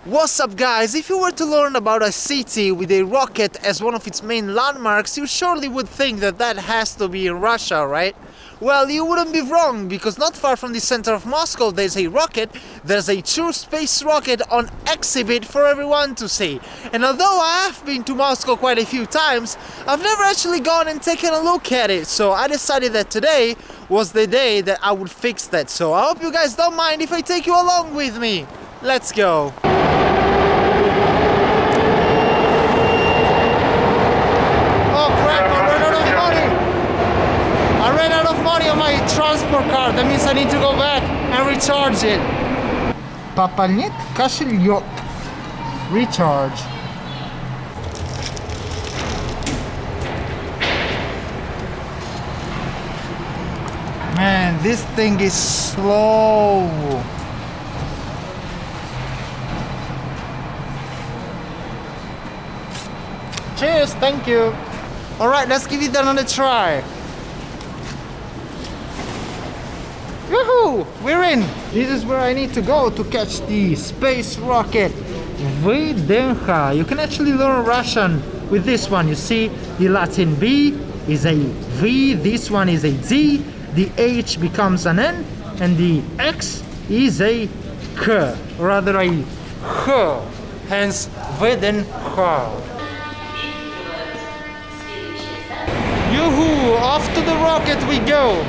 What's up guys, if you were to learn about a city with a rocket as one of its main landmarks, you surely would think that that has to be in Russia, right? Well, you wouldn't be wrong, because not far from the center of Moscow there's a rocket, there's a true space rocket on exhibit for everyone to see. And although I have been to Moscow quite a few times, I've never actually gone and taken a look at it, so I decided that today was the day that I would fix that. So I hope you guys don't mind if I take you along with me. Let's go! On my transport card, that means I need to go back and recharge it. Пополнить кошелек. Recharge. Man, this thing is slow. Cheers, thank you. Alright, let's give it another try. Woohoo! We're in! This is where I need to go to catch the space rocket VDNH. You can actually learn Russian with this one. You see, the Latin B is a V, this one is a Z, the H becomes an N, and the X is a K, rather a H, hence VDNH. Yoo-hoo! Off to the rocket we go!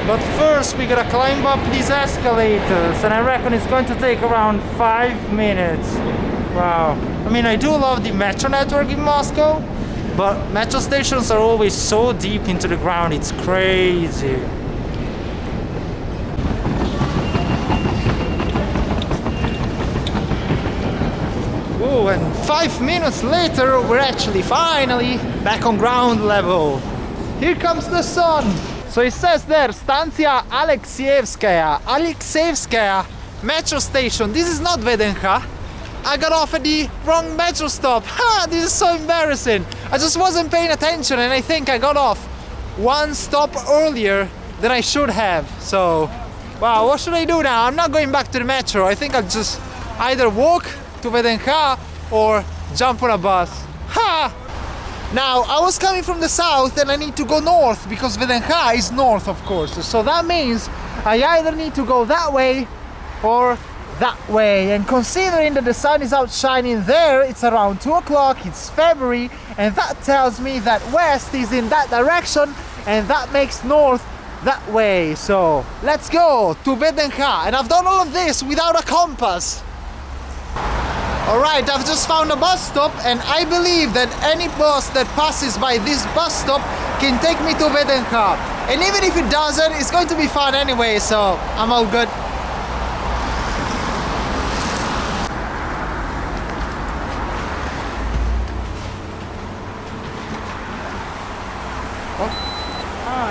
But first we gotta climb up these escalators, and I reckon it's going to take around 5 minutes. Wow. I mean, I do love the metro network in Moscow, but metro stations are always so deep into the ground, it's crazy. Oh, and 5 minutes later, we're actually finally back on ground level. Here comes the sun. So it says there, Stanция Alexeyevskaya metro station. This is not VDNH. I got off at the wrong metro stop. Ha! This is so embarrassing. I just wasn't paying attention, and I think I got off one stop earlier than I should have. So, wow, what should I do now? I'm not going back to the metro. I think I'll just either walk to VDNH or jump on a bus. Ha! Now, I was coming from the south and I need to go north, because VDNH is north, of course. So that means I either need to go that way or that way. And considering that the sun is out shining there, it's around 2 o'clock, it's February, and that tells me that west is in that direction, and that makes north that way. So let's go to VDNH. And I've done all of this without a compass. Alright, I've just found a bus stop, and I believe that any bus that passes by this bus stop can take me to VDNH. And even if it doesn't, it's going to be fun anyway, so I'm all good.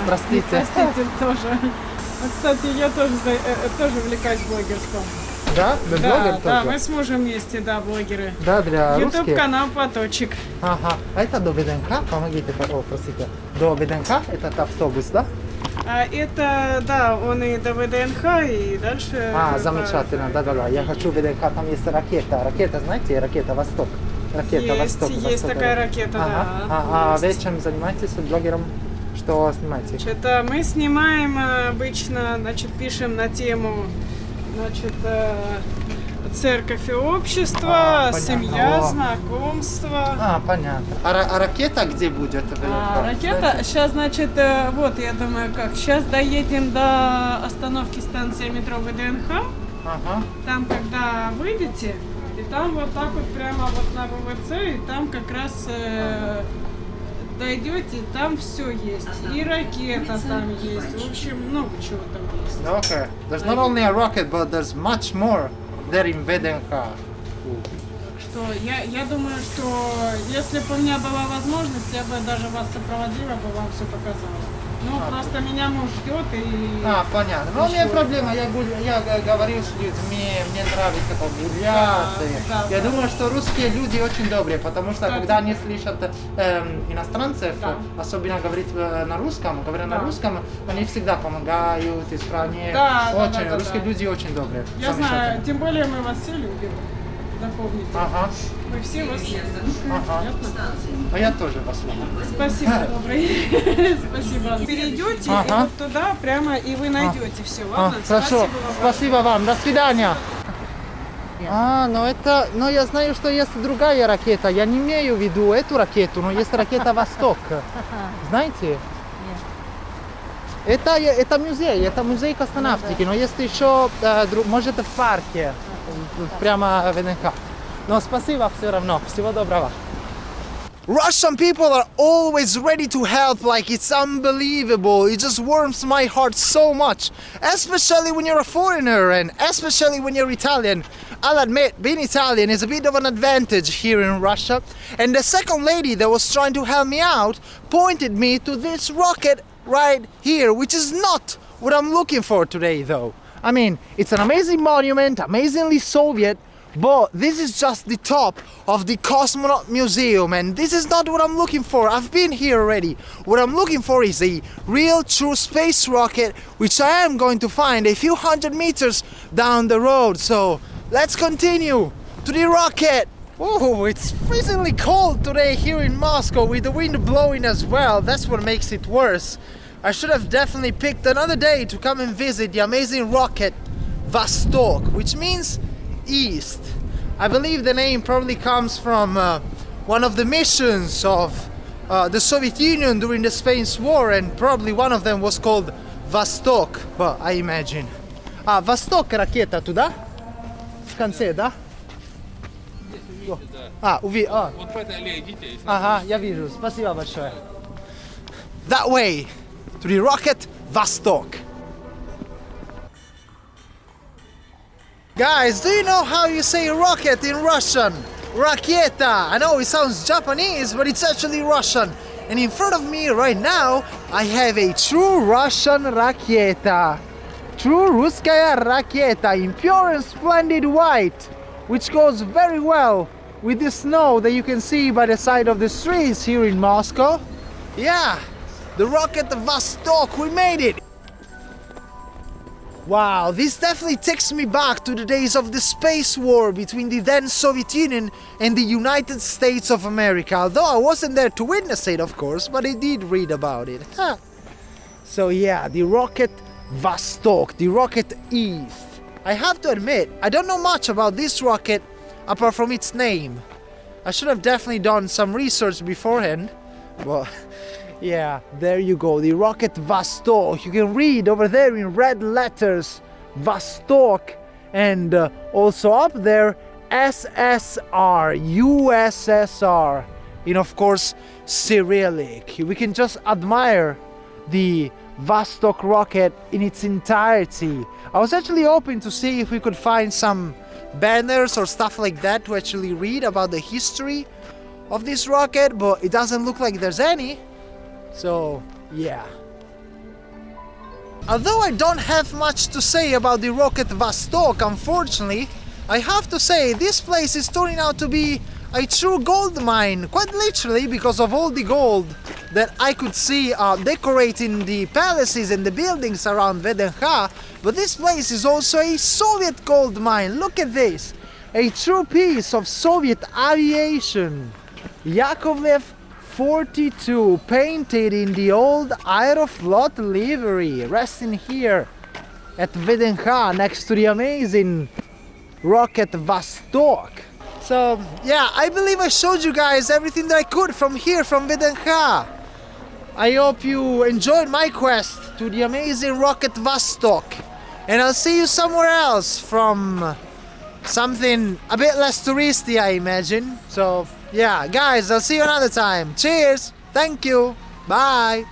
Простите. Простите тоже. Кстати, я тоже увлекаюсь блогерством. Да? Вы блогер тоже? Да, мы с мужем вместе, да, блогеры. Да, для русских? YouTube-канал Поточек. Ага. А это до VDNH? Помогите, простите. До VDNH этот автобус, да? Это, да, он и до ВДНХ, и дальше... Замечательно, да-да-да. Я хочу VDNH, там есть ракета. Ракета, знаете, ракета Vostok. Ракета Vostok. Есть такая ракета, да. А вы чем занимаетесь, блогером? Что снимаете? Это мы снимаем обычно, значит, пишем на тему, значит, церковь и общество, семья, знакомство. Понятно. А ракета где будет? Ракета, сейчас, значит, вот, я думаю, как, сейчас доедем до остановки станции метро ВДНХ. Там, когда выйдете, и там вот так вот прямо вот на ВВЦ, и там как раз дойдете, там все есть. И ракета там есть. В общем, много чего там есть. Okay. There's not only a rocket, but there's much more there in VDNH. Что, я думаю, что если бы у меня была возможность, я бы даже вас сопроводила, бы вам все показала. Ну, просто меня муж ждет и... Понятно. Но у меня проблема, я говорил с людьми, мне нравится погулять. Я думаю, что русские люди очень добрые, потому что когда они слышат иностранцев, особенно говорить на русском, говоря на русском, они всегда помогают, исправляют. Русские люди очень добрые. Я знаю, тем более мы вас все любим. запомните. Ага. Мы все вас любим. Ага. Понятно? А я тоже вас люблю. Спасибо, добрый. Спасибо. Перейдете и вот туда прямо, и вы найдете все. Ладно? Хорошо. Спасибо вам. Спасибо вам. До свидания. Но я знаю, что есть другая ракета. Я не имею в виду эту ракету, но есть ракета «Восток». Знаете? Это музей космонавтики, но есть еще, может, в парке, прямо ВДНХ. Но спасибо все равно. Всего доброго. Russian people are always ready to help, like it's unbelievable. It just warms my heart so much, especially when you're a foreigner and especially when you're Italian. I'll admit, being Italian is a bit of an advantage here in Russia. And the second lady that was trying to help me out pointed me to this rocket right here, which is not what I'm looking for today though. I mean, it's an amazing monument, amazingly Soviet, but this is just the top of the Cosmonaut Museum, and this is not what I'm looking for. I've been here already. What I'm looking for is a real true space rocket, which I am going to find a few hundred meters down the road. So let's continue to the rocket. Oh, it's freezingly cold today here in Moscow with the wind blowing as well. That's what makes it worse. I should have definitely picked another day to come and visit the amazing rocket Vostok, which means east. I believe the name probably comes from one of the missions of the Soviet Union during the Spain's War, and probably one of them was called Vostok, but I imagine. Vostok ракета туда? В конце, да? Вот по этой аллее идите. Ага, я вижу. Спасибо большое. That way, to the rocket Vostok. Guys, do you know how you say rocket in Russian? Raketa. I know it sounds Japanese, but it's actually Russian. And in front of me right now, I have a true Russian raketa. True Ruskaya raketa in pure and splendid white, which goes very well with the snow that you can see by the side of the streets here in Moscow. Yeah, the rocket Vostok, we made it! Wow, this definitely takes me back to the days of the space war between the then Soviet Union and the United States of America. Although I wasn't there to witness it, of course, but I did read about it. Huh. So yeah, the rocket Vostok, the rocket East. I have to admit, I don't know much about this rocket apart from its name. I should have definitely done some research beforehand, but yeah, there you go, the rocket Vostok. You can read over there in red letters Vostok, and also up there SSR, USSR, in of course Cyrillic. We can just admire the Vostok rocket in its entirety. I was actually hoping to see if we could find some banners or stuff like that to actually read about the history of this rocket, but it doesn't look like there's any. So, yeah. Although I don't have much to say about the rocket Vostok, unfortunately, I have to say this place is turning out to be a true gold mine, quite literally, because of all the gold that I could see decorating the palaces and the buildings around VDNH. But this place is also a Soviet gold mine. Look at this, a true piece of Soviet aviation. Yakovlev 42, painted in the old Aeroflot livery, resting here at VDNH next to the amazing rocket Vostok. So yeah, I believe I showed you guys everything that I could from here, from VDNH. I hope you enjoyed my quest to the amazing rocket Vostok, and I'll see you somewhere else from something a bit less touristy, I imagine. So yeah, guys, I'll see you another time. Cheers! Thank you! Bye!